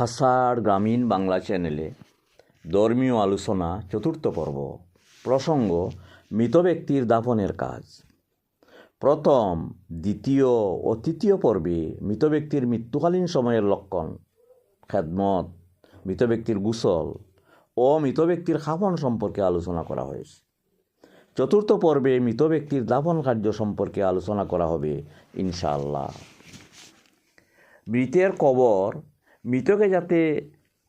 খাসাড় গ্রামীণ বাংলা চ্যানেলে ধর্মীয় আলোচনা চতুর্থ পর্ব। প্রসঙ্গ: মৃত ব্যক্তির দাফনের কাজ। প্রথম, দ্বিতীয় ও তৃতীয় পর্বে মৃত ব্যক্তির মৃত্যুকালীন সময়ের লক্ষণ, খেদমত, মৃত ব্যক্তির গোসল ও মৃত ব্যক্তির খাফন সম্পর্কে আলোচনা করা হয়েছে। চতুর্থ পর্বে মৃত ব্যক্তির দাফন কার্য সম্পর্কে আলোচনা করা হবে ইনশাআল্লাহ। মৃতের কবর, মৃতকে যাতে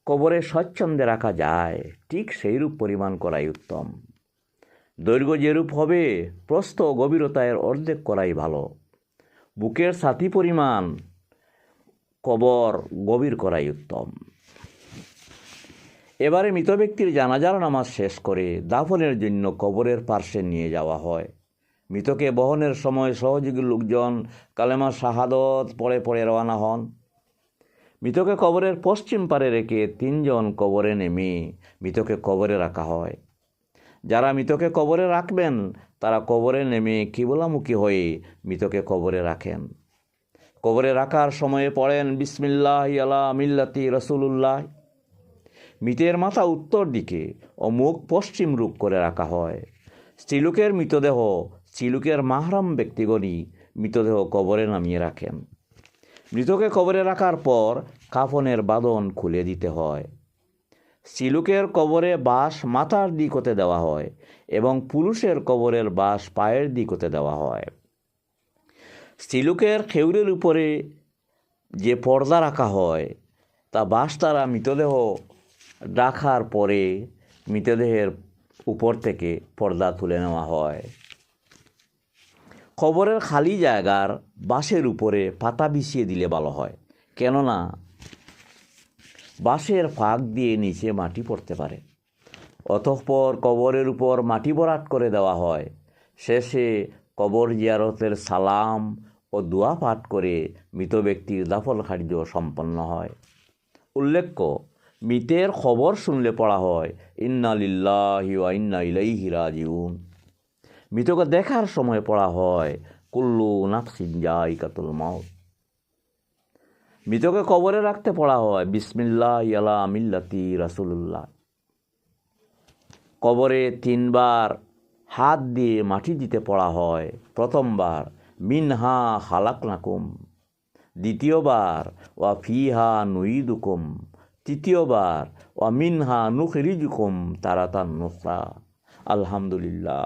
কবরে স্বচ্ছন্দে রাখা যায় ঠিক সেইরূপ পরিমাণ করাই উত্তম। দৈর্ঘ্য যেরূপ হবে প্রস্থ ও গভীরতা এর অর্ধেক করাই ভালো। বুকের ছাতি পরিমাণ কবর গভীর করাই উত্তম। এবারে মৃত ব্যক্তির জানাজার নামাজ শেষ করে দাফনের জন্য কবরের পার্শ্বে নিয়ে যাওয়া হয়। মৃতকে বহনের সময় সহযোগী লোকজন কালেমা শাহাদত পড়ে রওনা হন। মৃতকে কবরের পশ্চিম পারে রেখে 3 জন কবরে নেমে মৃতকে কবরে রাখা হয়। যারা মৃতকে কবরে রাখবেন তারা কবরে নেমে কিবলামুখী হয়ে মৃতকে কবরে রাখেন। কবরে রাখার সময়ে পড়েন বিসমিল্লাহি আলা মিল্লাতি রাসূলুল্লাহ। মৃতের মাথা উত্তর দিকে ও মুখ পশ্চিম রূপ করে রাখা হয়। স্ত্রীলোকের মৃতদেহ স্ত্রীলোকের মাহরাম ব্যক্তিগণই মৃতদেহ কবরে নামিয়ে রাখেন। মৃতকে কবরে রাখার পর কাফনের বাঁধন খুলে দিতে হয়। স্ত্রীলোকের কবরে বাঁশ মাথার দিক হতে দেওয়া হয় এবং পুরুষের কবরের বাঁশ পায়ের দিক হতে দেওয়া হয়। স্ত্রীলোকের খেউরের উপরে যে পর্দা রাখা হয় তা বাঁশ দ্বারা মৃতদেহ রাখার পরে মৃতদেহের উপর থেকে পর্দা তুলে নেওয়া হয়। কবরের খালি জায়গার বাঁশের উপরে পাতা বিছিয়ে দিলে ভালো হয়, কেননা বাঁশের ফাঁক দিয়ে নিচে মাটি পড়তে পারে। অতঃপর কবরের উপর মাটি ভরাট করে দেওয়া হয়। শেষে কবর জিয়ারতের সালাম ও দোয়া পাঠ করে মৃত ব্যক্তির দাফন কার্য সম্পন্ন হয়। উল্লেখ্য, মৃতের খবর শুনলে পড়া হয় ইন্না লিল্লাহি ওয়া ইন্না ইলাইহি রাজিউন। মৃতকে দেখার সময় পড়া হয় কুল্লু নাফসিন যায়িকাতুল মাউত। মৃতকে কবরে রাখতে পড়া হয় বিসমিল্লাহি আলা মিল্লাতি রাসূলুল্লাহ। কবরে 3 বার হাত দিয়ে মাটি দিতে পড়া হয়। প্রথমবার মিনহা খালাকনাকুম, দ্বিতীয়বার ওয়া ফিহা নুইদুকুম, তৃতীয়বার ওয়া মিনহা নুখরিজুকুম তারাতান নুখরা। আলহামদুলিল্লাহ।